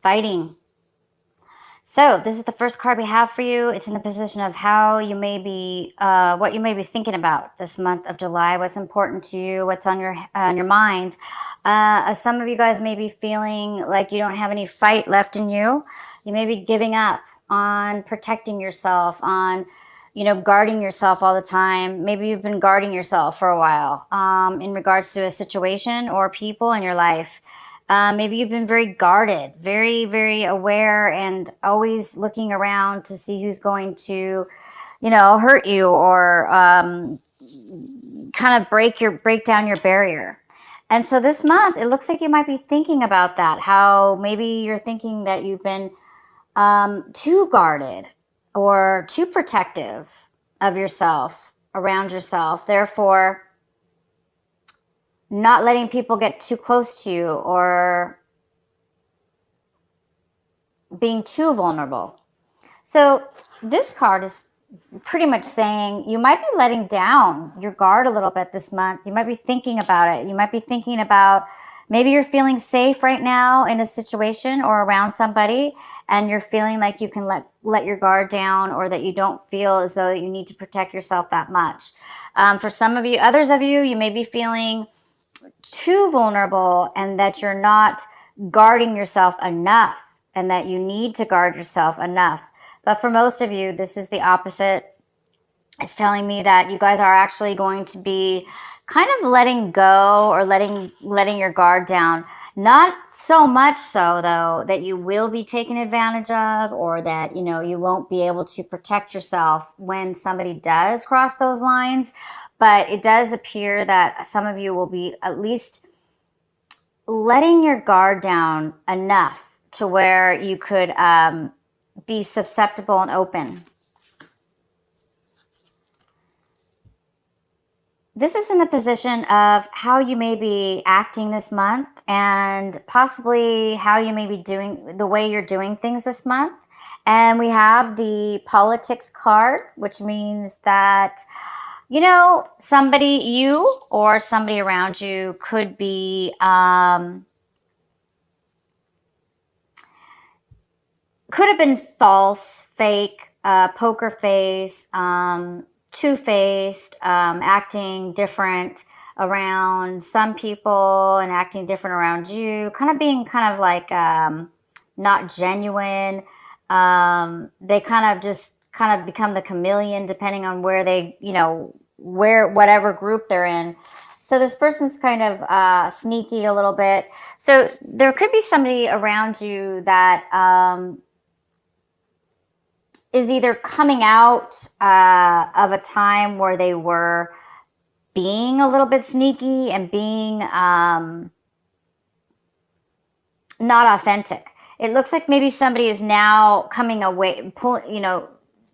fighting. So this is the first card we have for you. It's in the position of how you may be, what you may be thinking about this month of July, what's important to you, what's on your mind. Some of you guys may be feeling like you don't have any fight left in you. You may be giving up on protecting yourself, on guarding yourself all the time. Maybe you've been guarding yourself for a while in regards to a situation or people in your life. Maybe you've been very guarded, very, very aware, and always looking around to see who's going to, hurt you or kind of break down your barrier. And so this month, it looks like you might be thinking about that, how maybe you're thinking that you've been too guarded or too protective of yourself, around yourself. Therefore, not letting people get too close to you or being too vulnerable. So this card is pretty much saying you might be letting down your guard a little bit this month. You might be thinking about it. You might be thinking about maybe you're feeling safe right now in a situation or around somebody, and you're feeling like you can let your guard down, or that you don't feel as though you need to protect yourself that much. For some of you, others of you, you may be feeling too vulnerable and that you're not guarding yourself enough and that you need to guard yourself enough. But for most of you, this is the opposite. It's telling me that you guys are actually going to be kind of letting go or letting your guard down. Not so much so, though, that you will be taken advantage of, or that, you won't be able to protect yourself when somebody does cross those lines. But it does appear that some of you will be at least letting your guard down enough to where you could be susceptible and open. This is in the position of how you may be acting this month, and possibly how you may be doing, the way you're doing things this month. And we have the politics card, which means that somebody, you or somebody around you, could be could have been false, fake, poker face, two-faced, acting different around some people and acting different around you, kind of being like not genuine. They kind of become the chameleon depending on where they, whatever group they're in. So this person's kind of sneaky a little bit. So there could be somebody around you that is either coming out of a time where they were being a little bit sneaky and being not authentic. It looks like maybe somebody is now coming away,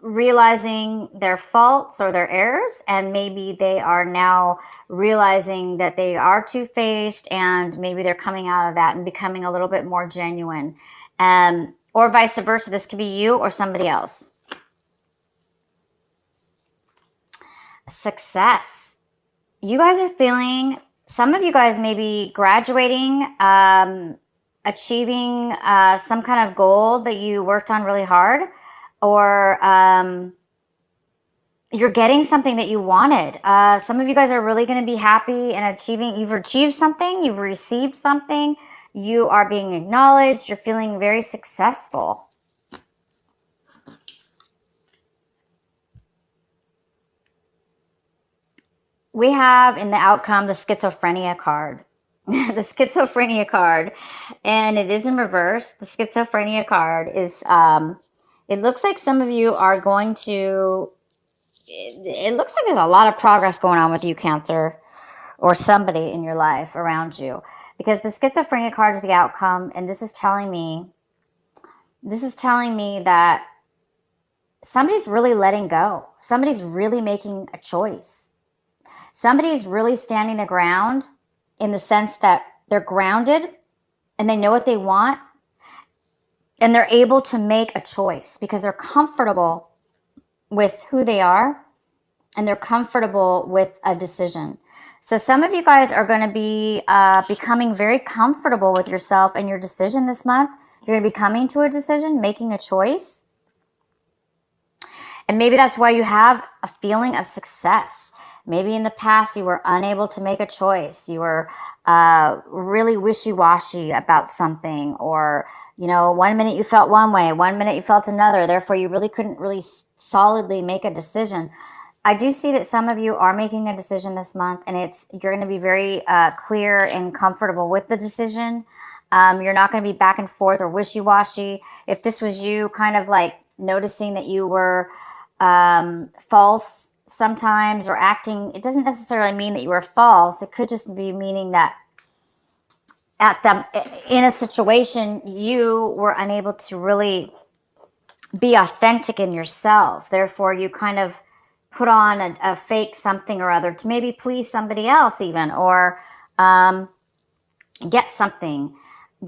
realizing their faults or their errors, and maybe they are now realizing that they are two-faced, and maybe they're coming out of that and becoming a little bit more genuine. Or vice versa. This could be you or somebody else. Success. You guys are feeling, some of you guys may be graduating, achieving some kind of goal that you worked on really hard, or you're getting something that you wanted. Some of you guys are really going to be happy and achieving. You've achieved something. You've received something. You are being acknowledged. You're feeling very successful. We have in the outcome the schizophrenia card. The schizophrenia card, and it is in reverse. The schizophrenia card is, it looks like some of you are going to, it looks like there's a lot of progress going on with you, Cancer, or somebody in your life around you, because the schizophrenia card is the outcome, and this is telling me that somebody's really letting go. Somebody's really making a choice. Somebody's really standing their ground, in the sense that they're grounded and they know what they want, and they're able to make a choice because they're comfortable with who they are and they're comfortable with a decision. So some of you guys are going to be becoming very comfortable with yourself and your decision this month. You're going to be coming to a decision, making a choice. And maybe that's why you have a feeling of success. Maybe in the past you were unable to make a choice. You were really wishy-washy about something, or, you know, 1 minute you felt one way, 1 minute you felt another. Therefore, you really couldn't really solidly make a decision. I do see that some of you are making a decision this month, and you're going to be very clear and comfortable with the decision. You're not going to be back and forth or wishy-washy. If this was you kind of like noticing that you were false sometimes or acting, it doesn't necessarily mean that you were false. It could just be meaning that in a situation you were unable to really be authentic in yourself. Therefore, you kind of put on a fake something or other to maybe please somebody else even, or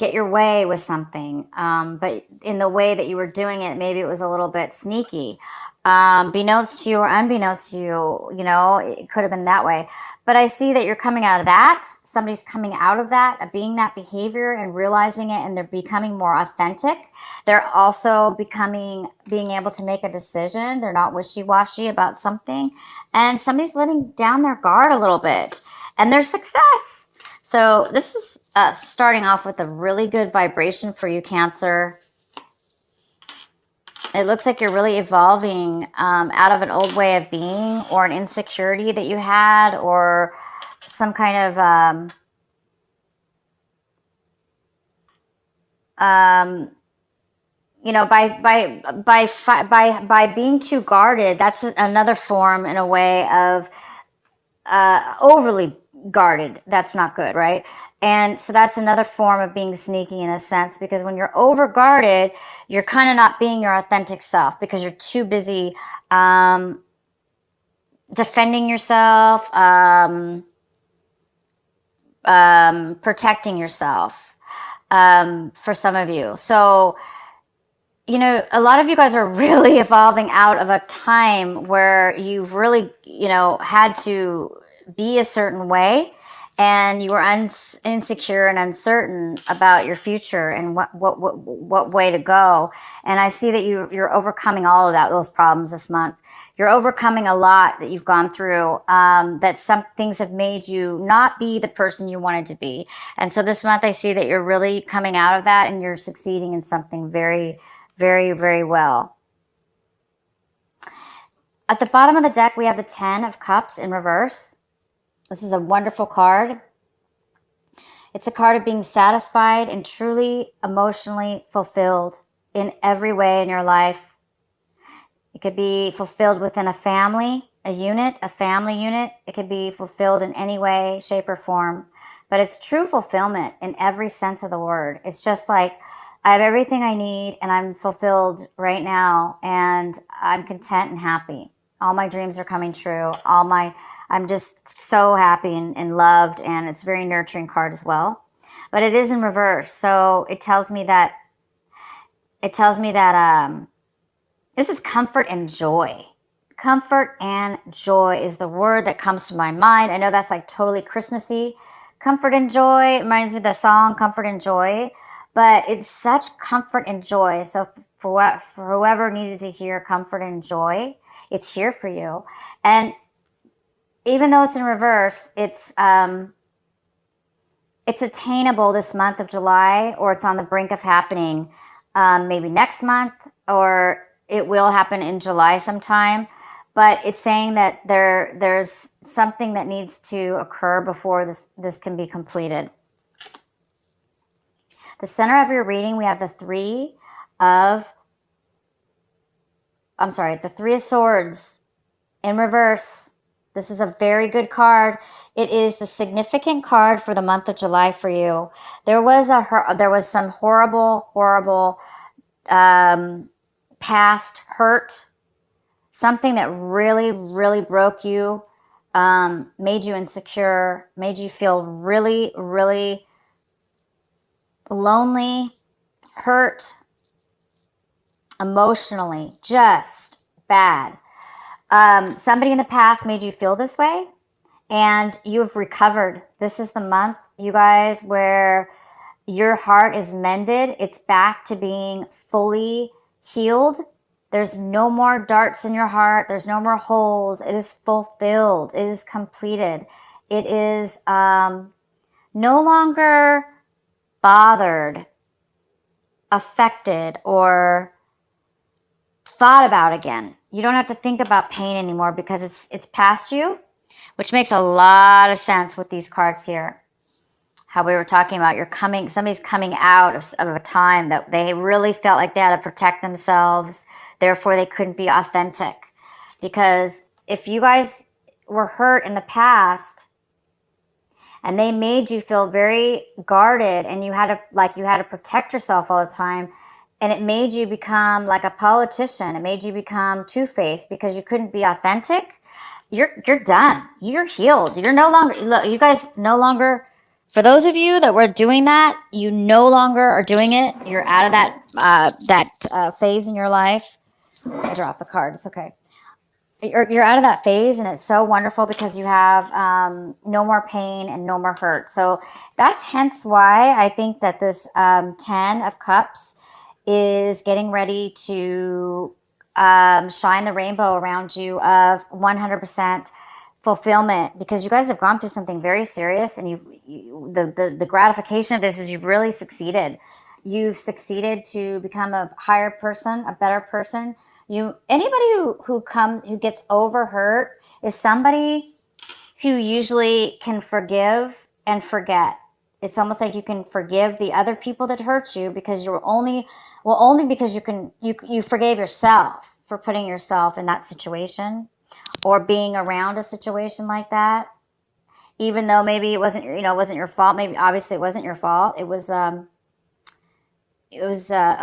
get your way with something. But in the way that you were doing it, maybe it was a little bit sneaky. Beknownst to you or unbeknownst to you, you know, it could have been that way. But I see that you're coming out of that. Somebody's coming out of that, being that behavior and realizing it, and they're becoming more authentic. They're also being able to make a decision. They're not wishy-washy about something. And somebody's letting down their guard a little bit, and their success. So this is starting off with a really good vibration for you, Cancer. It looks like you're really evolving out of an old way of being, or an insecurity that you had, or some kind of you know, by being too guarded. That's another form in a way of overly guarded. That's not good, right? And so that's another form of being sneaky in a sense, because when you're over guarded, you're kind of not being your authentic self because you're too busy defending yourself, protecting yourself, for some of you. So, you know, a lot of you guys are really evolving out of a time where you've really, you know, had to be a certain way, and you were insecure and uncertain about your future and what way to go. And I see that you're overcoming all of those problems this month. You're overcoming a lot that you've gone through, that some things have made you not be the person you wanted to be. And so this month I see that you're really coming out of that, and you're succeeding in something very, very, very well. At the bottom of the deck, we have the 10 of Cups in reverse. This is a wonderful card. It's a card of being satisfied and truly emotionally fulfilled in every way in your life. It could be fulfilled within a family, a family unit. It could be fulfilled in any way, shape, or form. But it's true fulfillment in every sense of the word. It's just like, I have everything I need, and I'm fulfilled right now, and I'm content and happy. All my dreams are coming true. I'm just so happy and loved, and it's a very nurturing card as well. But it is in reverse, so it tells me that this is comfort and joy. Comfort and joy is the word that comes to my mind. I know that's like totally Christmassy. Comfort and joy reminds me of the song Comfort and Joy, but it's such comfort and joy. So for whoever needed to hear comfort and joy, it's here for you. And even though it's in reverse, it's attainable this month of July, or it's on the brink of happening maybe next month, or it will happen in July sometime. But it's saying that there's something that needs to occur before this can be completed. The center of your reading, we have the Three of Swords in reverse. This is a very good card. It is the significant card for the month of July for you. There was some horrible past hurt, something that really, really broke you, made you insecure, made you feel really, really lonely, hurt, emotionally, just bad. Somebody in the past made you feel this way, and you've recovered. This is the month, you guys, where Your heart is mended. It's back to being fully healed. There's no more darts in your heart. There's no more holes. It is fulfilled. It is completed. It is no longer bothered, affected, or thought about again. You don't have to think about pain anymore because it's past you, which makes a lot of sense with these cards here. How we were talking about somebody's coming out of a time that they really felt like they had to protect themselves. Therefore, they couldn't be authentic. Because if you guys were hurt in the past and they made you feel very guarded and you had to protect yourself all the time, and it made you become like a politician, it made you become two-faced because you couldn't be authentic, you're done. You're healed. You're no longer, look, you guys no longer, for those of you that were doing that, you no longer are doing it. You're out of that phase in your life. I dropped the card. It's okay. You're out of that phase, and it's so wonderful because you have no more pain and no more hurt. So that's hence why I think that this 10 of Cups is getting ready to shine the rainbow around you of 100% fulfillment, because you guys have gone through something very serious, and the gratification of this is you've really succeeded. You've succeeded to become a higher person, a better person. Anybody who gets over hurt is somebody who usually can forgive and forget. It's almost like you can forgive the other people that hurt you because only because you forgave yourself for putting yourself in that situation or being around a situation like that. Even though maybe it wasn't your fault. Maybe obviously it wasn't your fault. It was a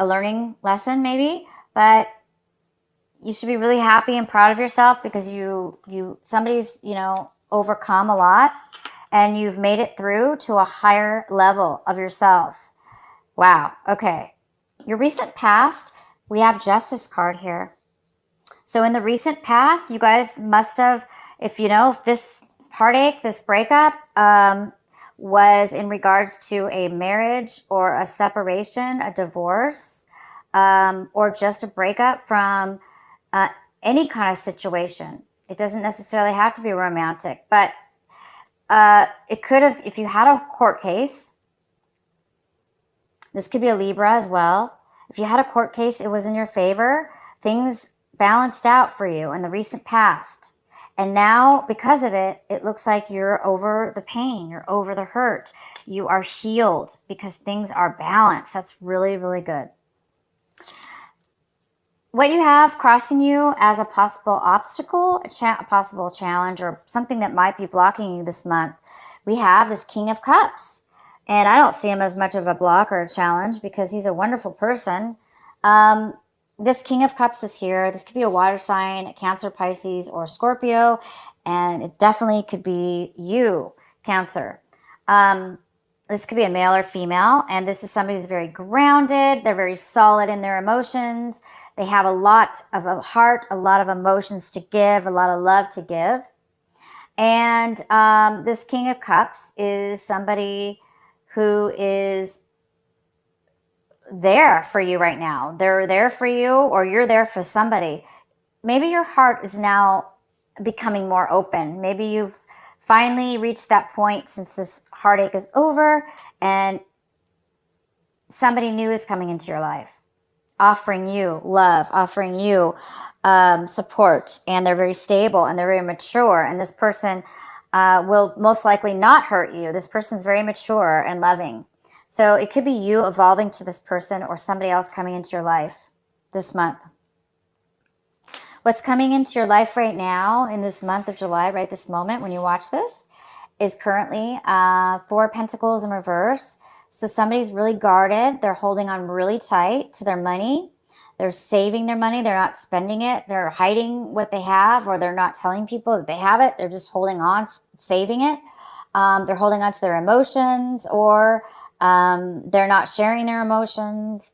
learning lesson maybe, but you should be really happy and proud of yourself because somebody's overcome a lot and you've made it through to a higher level of yourself. Wow. Okay. Your recent past, we have Justice card here. So in the recent past, you guys must have, if this heartache, this breakup was in regards to a marriage or a separation, a divorce, or just a breakup from any kind of situation. It doesn't necessarily have to be romantic, but it could have, if you had a court case, this could be a Libra as well. If you had a court case, it was in your favor. Things balanced out for you in the recent past. And now, because of it, it looks like you're over the pain. You're over the hurt. You are healed because things are balanced. That's really, really good. What you have crossing you as a possible obstacle, a possible challenge, or something that might be blocking you this month, we have this King of Cups. And I don't see him as much of a block or a challenge because he's a wonderful person. This King of Cups is here. This could be a water sign, a Cancer, Pisces, or Scorpio. And it definitely could be you, Cancer. This could be a male or female. And this is somebody who's very grounded. They're very solid in their emotions. They have a lot of a heart, a lot of emotions to give, a lot of love to give. And this King of Cups is somebody who is there for you right now. They're there for you, or you're there for somebody. Maybe your heart is now becoming more open. Maybe you've finally reached that point since this heartache is over and somebody new is coming into your life, offering you love, offering you support, and they're very stable and they're very mature, and this person will most likely not hurt you. This person's very mature and loving. So it could be you evolving to this person or somebody else coming into your life this month. What's coming into your life right now in this month of July, right this moment when you watch this, is currently 4 Pentacles in reverse. So somebody's really guarded. They're holding on really tight to their money. They're saving their money. They're not spending it. They're hiding what they have, or they're not telling people that they have it. They're just holding on, saving it. They're holding on to their emotions, or they're not sharing their emotions.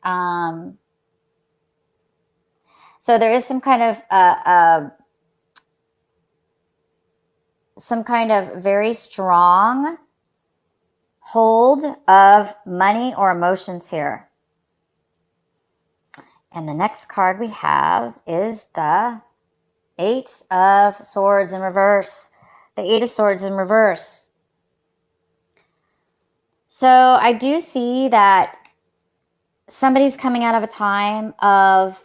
So there is some kind of very strong hold of money or emotions here. And the next card we have is the Eight of Swords in reverse. The Eight of Swords in reverse. So I do see that somebody's coming out of a time of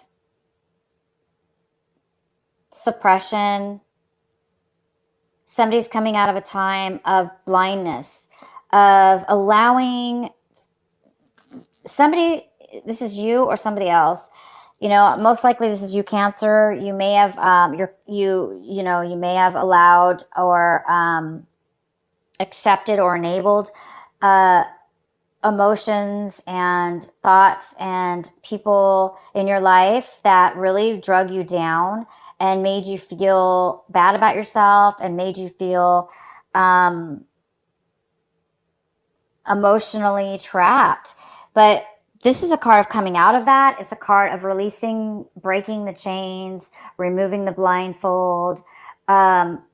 suppression. Somebody's coming out of a time of blindness, of allowing somebody, this is you or somebody else, you know, most likely this is you, Cancer. You may have, you may have allowed or accepted or enabled emotions and thoughts and people in your life that really drug you down and made you feel bad about yourself and made you feel emotionally trapped. But this is a card of coming out of that. It's a card of releasing, breaking the chains, removing the blindfold,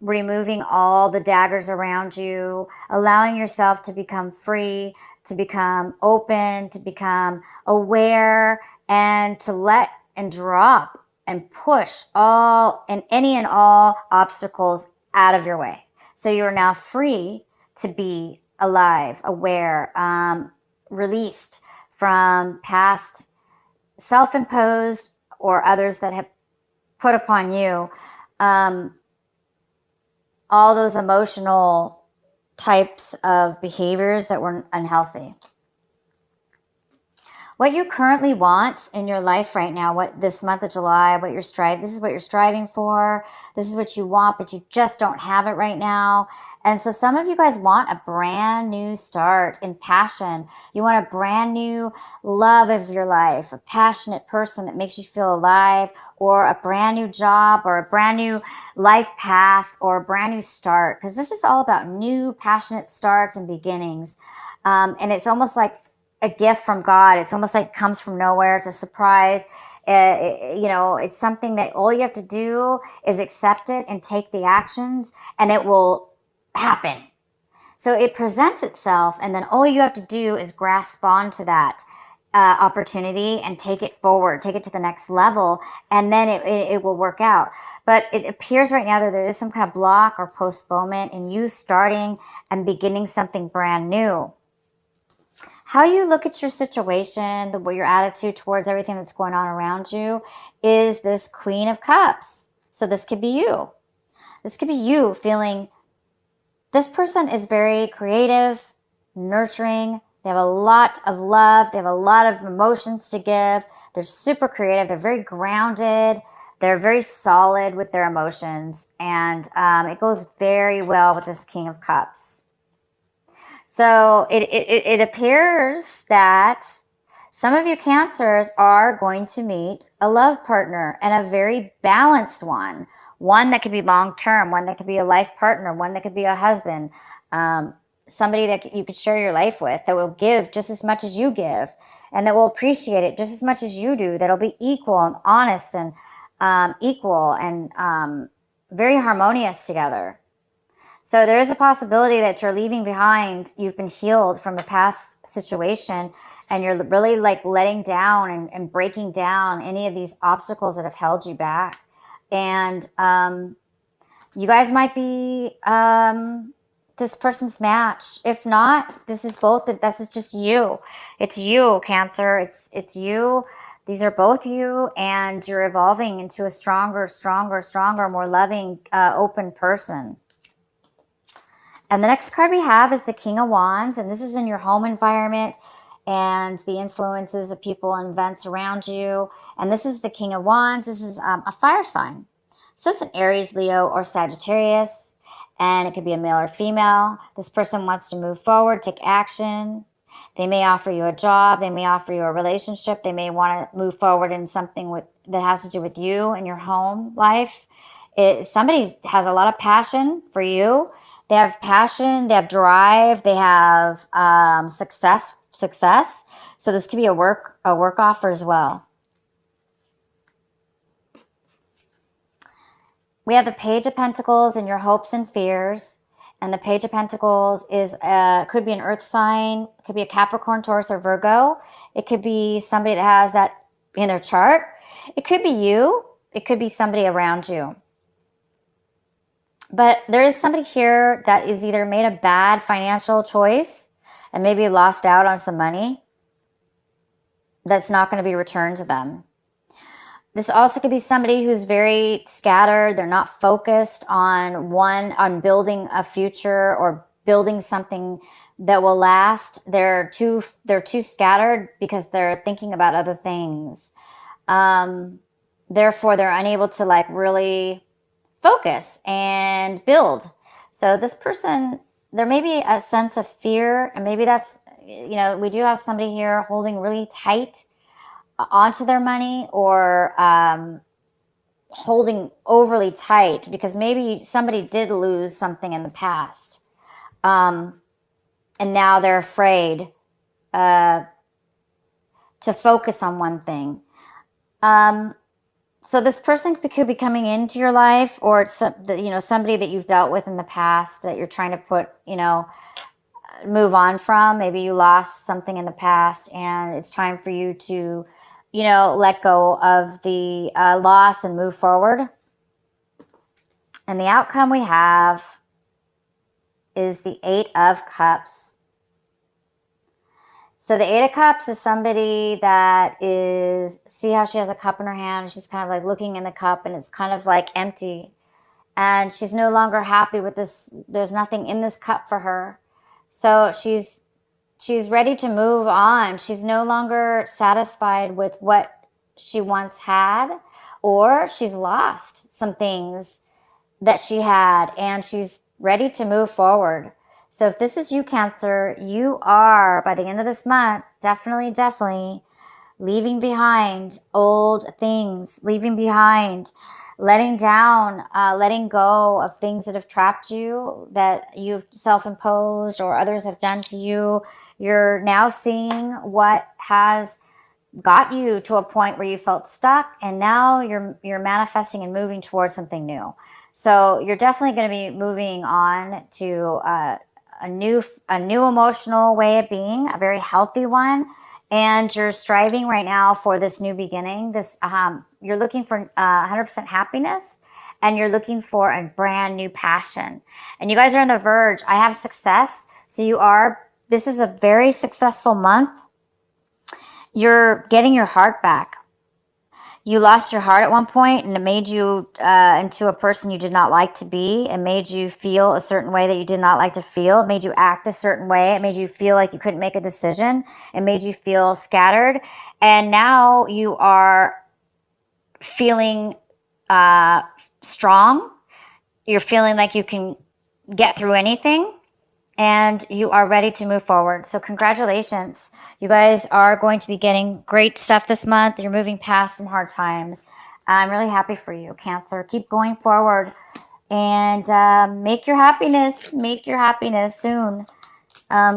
removing all the daggers around you, allowing yourself to become free, to become open, to become aware, and to let and drop and push all and any and all obstacles out of your way. So you are now free to be alive, aware, released from past self-imposed or others that have put upon you all those emotional types of behaviors that were unhealthy. What you currently want in your life right now, what this month of July, this is what you're striving for. This is what you want, but you just don't have it right now. And so some of you guys want a brand new start in passion. You want a brand new love of your life, a passionate person that makes you feel alive, or a brand new job, or a brand new life path, or a brand new start. Because this is all about new, passionate starts and beginnings. And it's almost like a gift from God. It's almost like it comes from nowhere. It's a surprise. It's something that all you have to do is accept it and take the actions, and it will happen. So it presents itself, and then all you have to do is grasp onto that opportunity and take it forward, take it to the next level, and then it will work out. But it appears right now that there is some kind of block or postponement in you starting and beginning something brand new. How you look at your situation, your attitude towards everything that's going on around you is this Queen of Cups. So this could be you. This could be you feeling this person is very creative, nurturing. They have a lot of love. They have a lot of emotions to give. They're super creative. They're very grounded. They're very solid with their emotions. And it goes very well with this King of Cups. So it appears that some of you Cancers are going to meet a love partner, and a very balanced one. One that could be long-term, one that could be a life partner, one that could be a husband, somebody that you could share your life with, that will give just as much as you give, and that will appreciate it just as much as you do, that'll be equal and honest and equal and very harmonious together. So there is a possibility that you're leaving behind, you've been healed from a past situation, and you're really like letting down and breaking down any of these obstacles that have held you back. And you guys might be this person's match. If not, this is just you. It's you, Cancer. It's you. These are both you, and you're evolving into a stronger, more loving, open person. And the next card we have is the King of Wands, and this is in your home environment and the influences of people and events around you. And this is the King of Wands. This is a fire sign. So it's an Aries, Leo, or Sagittarius, and it could be a male or female. This person wants to move forward, take action. They may offer you a job. They may offer you a relationship. They may want to move forward in something that has to do with you and your home life. Somebody has a lot of passion for you. They have passion, they have drive, they have success. So this could be a work offer as well. We have the Page of Pentacles and your hopes and fears. And the Page of Pentacles is could be an earth sign. It could be a Capricorn, Taurus, or Virgo. It could be somebody that has that in their chart. It could be you. It could be somebody around you. But there is somebody here that is either made a bad financial choice and maybe lost out on some money that's not going to be returned to them. This also could be somebody who's very scattered. They're not focused on building a future or building something that will last. They're too scattered because they're thinking about other things. Therefore, they're unable to like really focus and build. So this person, there may be a sense of fear, and maybe that's, you know, we do have somebody here holding really tight onto their money, or holding overly tight because maybe somebody did lose something in the past. And now they're afraid to focus on one thing. So this person could be coming into your life, or it's somebody that you've dealt with in the past that you're trying to move on from. Maybe you lost something in the past and it's time for you to, let go of the loss and move forward. And the outcome we have is the 8 of Cups. So the 8 of Cups is somebody that is, see how she has a cup in her hand? She's kind of like looking in the cup and it's kind of like empty. And she's no longer happy with this. There's nothing in this cup for her. So she's ready to move on. She's no longer satisfied with what she once had, or she's lost some things that she had and she's ready to move forward. So if this is you, Cancer, you are, by the end of this month, definitely leaving behind old things, leaving behind, letting down, letting go of things that have trapped you, that you've self-imposed or others have done to you. You're now seeing what has got you to a point where you felt stuck, and now you're manifesting and moving towards something new. So you're definitely going to be moving on to a new emotional way of being, a very healthy one. And you're striving right now for this new beginning. This you're looking for 100% happiness, and you're looking for a brand new passion. And you guys are on the verge. I have success. So this is a very successful month. You're getting your heart back. You lost your heart at one point, and it made you into a person you did not like to be. It made you feel a certain way that you did not like to feel. It made you act a certain way. It made you feel like you couldn't make a decision. It made you feel scattered. And now you are feeling strong. You're feeling like you can get through anything. And you are ready to move forward. So congratulations. You guys are going to be getting great stuff this month. You're moving past some hard times. I'm really happy for you, Cancer. Keep going forward and make your happiness soon.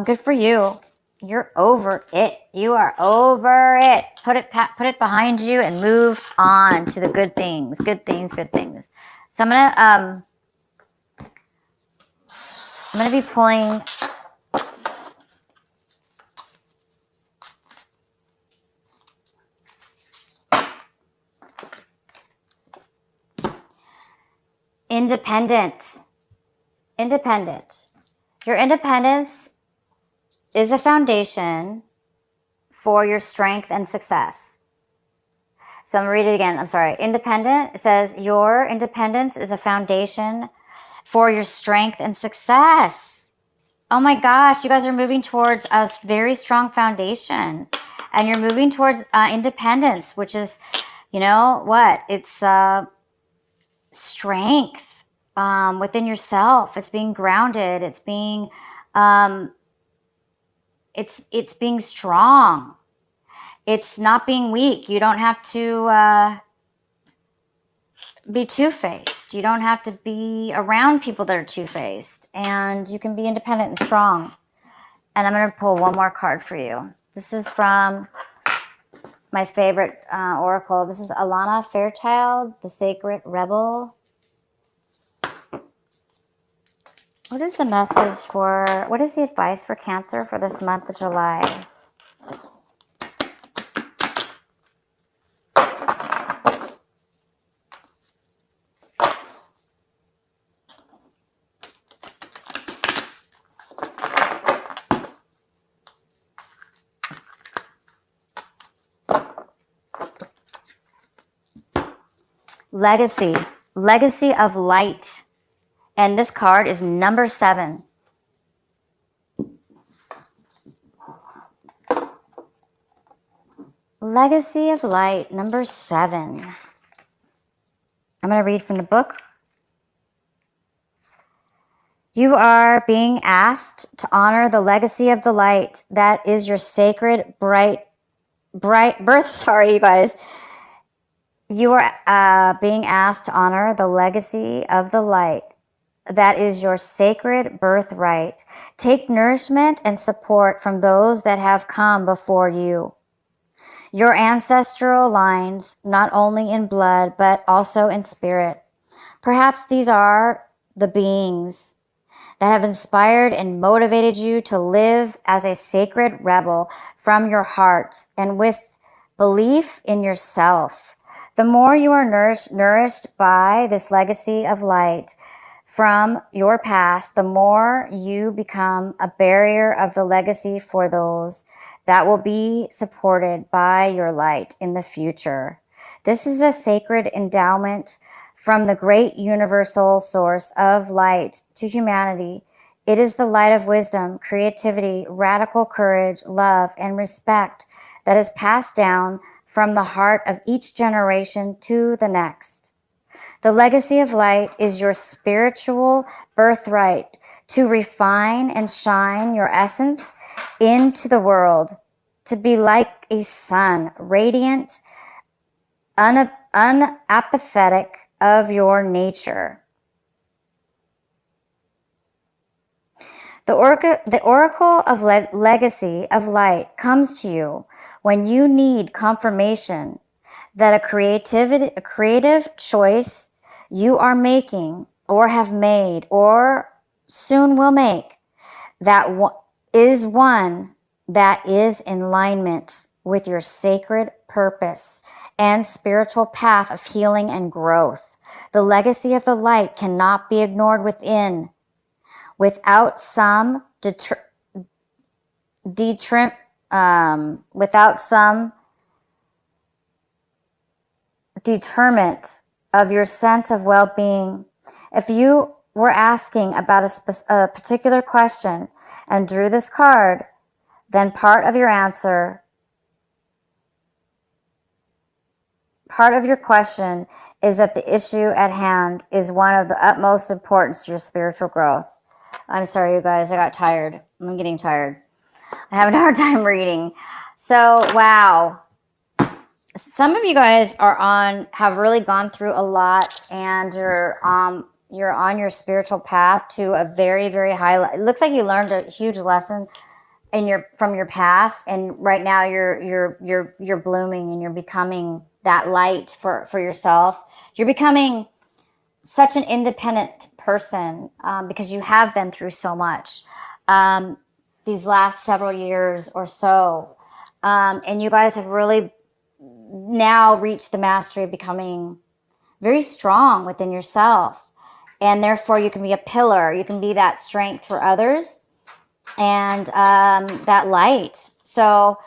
Good for you. You're over it. You are over it. Put it behind you and move on to the good things. Good things. So I'm going to be pulling independent. Your independence is a foundation for your strength and success. So I'm going to read it again. I'm sorry. Independent. It says your independence is a foundation for your strength and success. Oh my gosh, you guys are moving towards a very strong foundation, and you're moving towards independence, which is, it's strength within yourself. It's being grounded. It's being it's being strong. It's not being weak. You don't have to be two-faced. You don't have to be around people that are two-faced, and you can be independent and strong. And I'm going to pull one more card for you. This is from my favorite oracle. This is Alana Fairchild, the Sacred Rebel. What is the message for, what is the advice for Cancer for this month of July? Legacy. Legacy of light. And this card is number 7. Legacy of light, number 7. I'm going to read from the book. You are being asked to honor the legacy of the light that is your sacred, bright birth. Sorry, you guys. You are being asked to honor the legacy of the light that is your sacred birthright. Take nourishment and support from those that have come before you. Your ancestral lines, not only in blood, but also in spirit. Perhaps these are the beings that have inspired and motivated you to live as a sacred rebel from your heart and with belief in yourself. The more you are nourished by this legacy of light from your past, the more you become a barrier of the legacy for those that will be supported by your light in the future. This is a sacred endowment from the great universal source of light to humanity. It is the light of wisdom, creativity, radical courage, love, and respect that is passed down from the heart of each generation to the next. The legacy of light is your spiritual birthright to refine and shine your essence into the world, to be like a sun, radiant, unapathetic of your nature. The oracle of legacy of light comes to you when you need confirmation that a creative choice you are making or have made or soon will make that is one that is in alignment with your sacred purpose and spiritual path of healing and growth. The legacy of the light cannot be ignored without some deterrent of your sense of well-being. If you were asking about a particular question and drew this card, then part of your question is that the issue at hand is one of the utmost importance to your spiritual growth. I'm sorry, you guys, I got tired. I'm getting tired. I have a hard time reading. So, wow. Some of you guys have really gone through a lot, and you're on your spiritual path to a very, very high. It looks like you learned a huge lesson from your past, and right now you're blooming and you're becoming that light for yourself. You're becoming such an independent person because you have been through so much these last several years or so, and you guys have really now reached the mastery of becoming very strong within yourself, and therefore you can be a pillar. You can be that strength for others and that light. So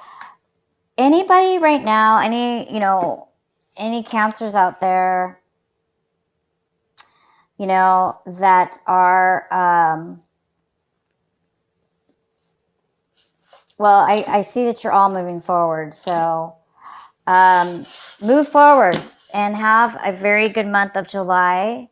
anybody right now, any cancers out there, that are well, I see that you're all moving forward. So move forward and have a very good month of July.